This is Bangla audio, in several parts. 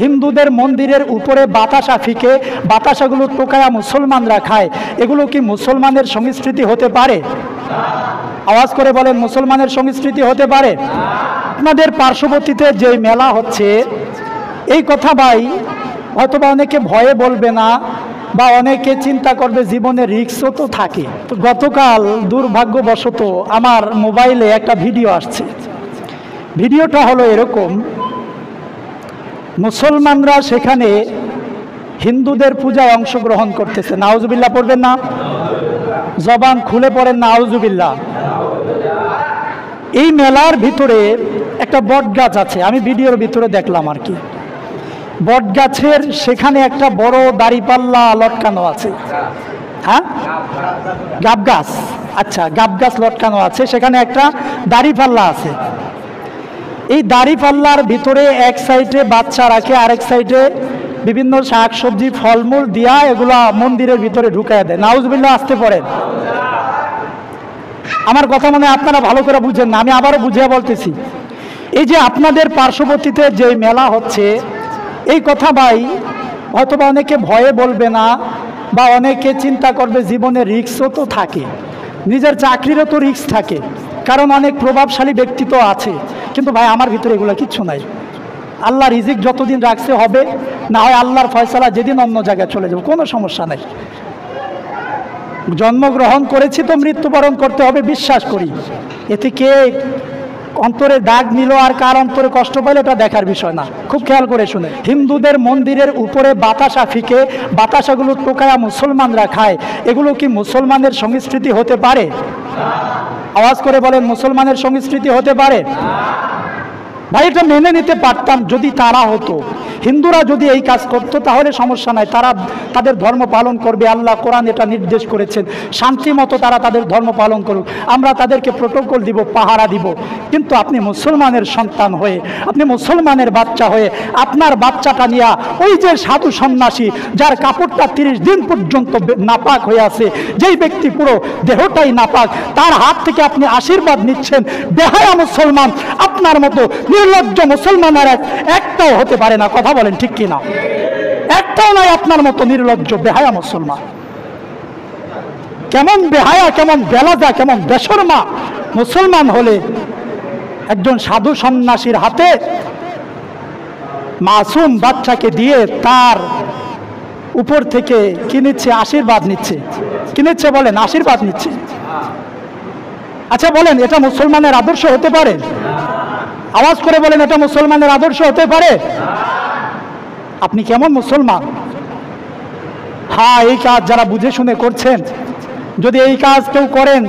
হিন্দুদের মন্দিরের উপরে বাতাসা ফিকে বাতাসাগুলো টোকায়া মুসলমানরা খায়, এগুলো কি মুসলমানের সংস্কৃতি হতে পারে? আওয়াজ করে বলেন, মুসলমানের সংস্কৃতি হতে পারে? আপনাদের পার্শ্ববর্তীতে যে মেলা হচ্ছে, এই কথা ভাই হয়তোবা অনেকে ভয়ে বলবে না, বা অনেকে চিন্তা করবে জীবনে রিস্কও তো থাকে। তো গতকাল দুর্ভাগ্যবশত আমার মোবাইলে একটা ভিডিও আসছে। ভিডিওটা হলো এরকম, মুসলমানরা সেখানে হিন্দুদের পূজায় অংশগ্রহণ করতেছে। নাউজুবিল্লাহ পড়বেন না? জবান খুলে পড়েন নাউজুবিল্লাহ। এই মেলার ভিতরে একটা বট গাছ আছে, আমি ভিডিওর ভিতরে দেখলাম আর কি। বট গাছের সেখানে একটা বড় দাড়িপাল্লা লটকানো আছে। হ্যাঁ, গাব গাছ, আচ্ছা গাব গাছ লটকানো আছে, সেখানে একটা দাড়িপাল্লা আছে। এই দাড়িপাল্লার ভিতরে এক সাইডে বাচ্চা রাখে, আরেক সাইডে বিভিন্ন শাক সবজি ফলমূল দিয়া এগুলা মন্দিরের ভিতরে ঢুকায় দেয়। নাউজুবিল্লাহ আসতে পারেন। আমার কথা মনে হয় আপনারা ভালো করে বুঝেন না, আমি আবারও বুঝিয়ে বলতেছি। এই যে আপনাদের পার্শ্ববর্তীতে যে মেলা হচ্ছে, এই কথা ভাই হয়তোবা অনেকে ভয়ে বলবে না, বা অনেকে চিন্তা করবে জীবনে রিস্কও তো থাকে, নিজের চাকরিরও তো রিস্ক থাকে, কারণ অনেক প্রভাবশালী ব্যক্তি তো আছে। কিন্তু ভাই আমার ভিতরে এগুলো কিচ্ছু নাই। আল্লাহ রিজিক যতদিন রাখছে হবে, না হয় আল্লাহর ফয়সালা যেদিন অন্য জায়গায় চলে যাবে, কোনো সমস্যা নাই। জন্মগ্রহণ করেছি তো মৃত্যুবরণ করতে হবে, বিশ্বাস করি। এতে কে অন্তরে দাগ নিল আর কার অন্তরে কষ্ট পাইলে এটা দেখার বিষয় না। খুব খেয়াল করে শুনে, হিন্দুদের মন্দিরের উপরে বাতাসা ফিকে বাতাসাগুলো টোকায়া মুসলমানরা খায়, এগুলো কি মুসলমানের সংস্কৃতি হতে পারে? আওয়াজ করে বলেন, মুসলমানের সংস্কৃতি হতে পারে? ভাই এটা মেনে নিতে পারতাম যদি তারা হতো, হিন্দুরা যদি এই কাজ করতো তাহলে সমস্যা নাই, তারা তাদের ধর্ম পালন করবে, আল্লাহ কোরআন এটা নির্দেশ করেছেন, শান্তি মতো তারা তাদের ধর্ম পালন করুক, আমরা তাদেরকে প্রোটোকল দিব, পাহারা দিব। কিন্তু আপনি মুসলমানের সন্তান হয়ে, আপনি মুসলমানের বাচ্চা হয়ে আপনার বাচ্চাটা নিয়ে ওই যে সাধু সন্ন্যাসী যার কাপড়টা 30 দিন পর্যন্ত নাপাক হয়ে আছে, যেই ব্যক্তি পুরো দেহটাই নাপাক, তার হাত থেকে আপনি আশীর্বাদ নিচ্ছেন। বেহায়া মুসলমান, আপনার মতো নির্লজ্জ মুসলমানের একটাও হতে পারে না। কথা বলেন ঠিক কিনা? একটাও নাই আপনার মতো নির্লজ্জ বেহায়া মুসলমান। কেমন বেহায়া, কেমন বেলাজা, কেমন বেশরমা মুসলমান হলে একজন সাধু সন্ন্যাসীর হাতে মাসুম বাচ্চাকে দিয়ে তার উপর থেকে কি নিচ্ছে? আশীর্বাদ নিচ্ছে। কি নিচ্ছে বলেন? আশীর্বাদ নিচ্ছে। আচ্ছা বলেন, এটা মুসলমানের আদর্শ হতে পারে? আওয়াজ করে বলেন, এটা মুসলমানের আদর্শ হতে পারে? আপনি কেমন মুসলমান? হ্যাঁ, এই কাজ যারা বুঝে শুনে করছেন, যদি এই কাজ কেউ করেন,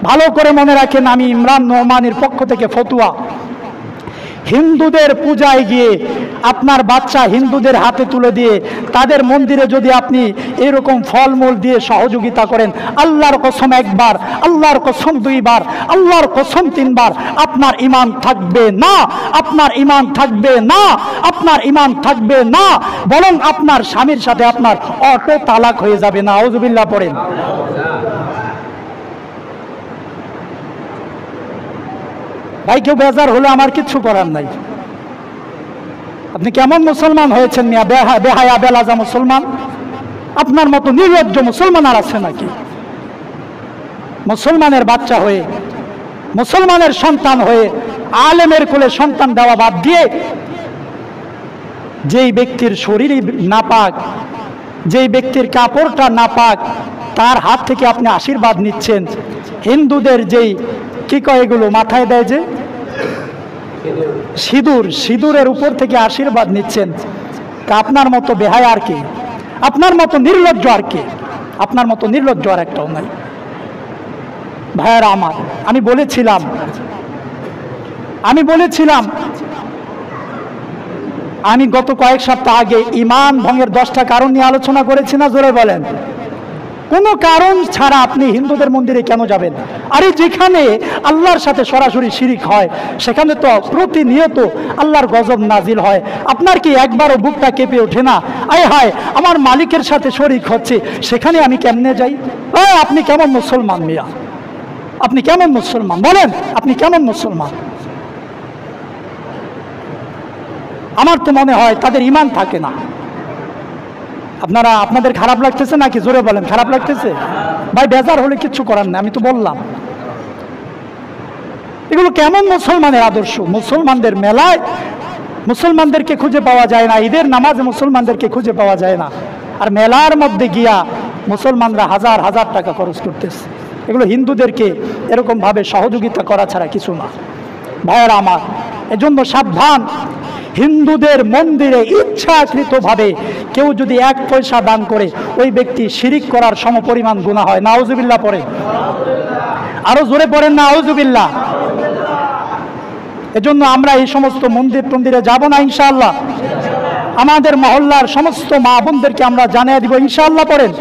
ভালো করে মনে রাখেন, আমি ইমরান নোমানের পক্ষ থেকে ফতুয়া, হিন্দুদের পূজায় গিয়ে আপনার বাচ্চা হিন্দুদের হাতে তুলে দিয়ে তাদের মন্দিরে যদি আপনি এরকম ফলমূল দিয়ে সহযোগিতা করেন, আল্লাহর কসম একবার, আল্লাহর কসম দুইবার, আল্লাহর কসম তিনবার, আপনার ঈমান থাকবে না, আপনার ঈমান থাকবে না, আপনার ঈমান থাকবে না, বরং আপনার স্বামীর সাথে আপনার অটো তালাক হয়ে যাবে। না আউযুবিল্লাহ পড়েন। ভাই কেউ বেজার হলে আমার কিচ্ছু করার নাই। আপনি কেমন মুসলমান হয়েছেন মিয়া? বেহায়া বেলাজা মুসলমান। আপনার মতো নির্লজ্জ মুসলমান আর আছে নাকি? মুসলমানের বাচ্চা হয়ে, মুসলমানের সন্তান হয়ে, আলেমের কোলে সন্তান দেওয়া বাদ দিয়ে যেই ব্যক্তির শরীরই নাপাক, যেই ব্যক্তির কাপড়টা নাপাক, তার হাত থেকে আপনি আশীর্বাদ নিচ্ছেন। হিন্দুদের যেই কি কয় এগুলো মাথায় দেয় যে সিঁদুর, সিঁদুরের উপর থেকে আশীর্বাদ নিচ্ছেন। তা আপনার মতো বেহায়া আর কে? আপনার মতো নির্লজ্জ আর কে? আপনার মতো নির্লজ্জ আর একটাও নাই। ভাইয়ারা আমার, আমি বলেছিলাম আমি গত কয়েক সপ্তাহ আগে ঈমান ভঙ্গের 10টা কারণ নিয়ে আলোচনা করেছি না? জোরে বলেন। কোনো কারণ ছাড়া আপনি হিন্দুদের মন্দিরে কেন যাবেন? আরে যেখানে আল্লাহর সাথে সরাসরি শিরিক হয় সেখানে তো প্রতিনিয়ত আল্লাহর গজব নাজিল হয়। আপনার কি একবারও বুকটা কেঁপে ওঠে না, আয় হায় আমার মালিকের সাথে শরিক হচ্ছে, সেখানে আমি কেমনে যাই? আপনি কেমন মুসলমান মিয়া? আপনি কেমন মুসলমান বলেন? আপনি কেমন মুসলমান? আমার তো মনে হয় তাদের ঈমান থাকে না। আপনাদের খারাপ লাগতেছে নাকি? জোরে বলেন, খারাপ লাগতেছে? ভাই বেজার হলে কিচ্ছু করার নেই, আমি তো বললাম। এগুলো কেমন মুসলমানের আদর্শ? মুসলমানদের মেলায় মুসলমানদেরকে খুঁজে পাওয়া যায় না, ঈদের নামাজে মুসলমানদেরকে খুঁজে পাওয়া যায় না, আর মেলার মধ্যে গিয়া মুসলমানরা হাজার হাজার টাকা খরচ করতেছে। এগুলো হিন্দুদেরকে এরকমভাবে সহযোগিতা করা ছাড়া কিছু না। ভাইয়েরা আমার, এজন্য সাবধান। হিন্দুদের মন্দিরে ইচ্ছাকৃতভাবে কেউ যদি 1 পয়সা দান করে, ওই ব্যক্তি শিরিক করার সমপরিমাণ গুনাহ হয়। নাউজুবিল্লাহ পড়েন, আরো জোরে পড়েন নাউজুবিল্লাহ। এজন্য আমরা এই সমস্ত মন্দিরে যাব না ইনশাআল্লাহ। আমাদের মহল্লার সমস্ত মা বোনদেরকে আমরা জানিয়ে দিব ইনশাআল্লাহ পড়েন।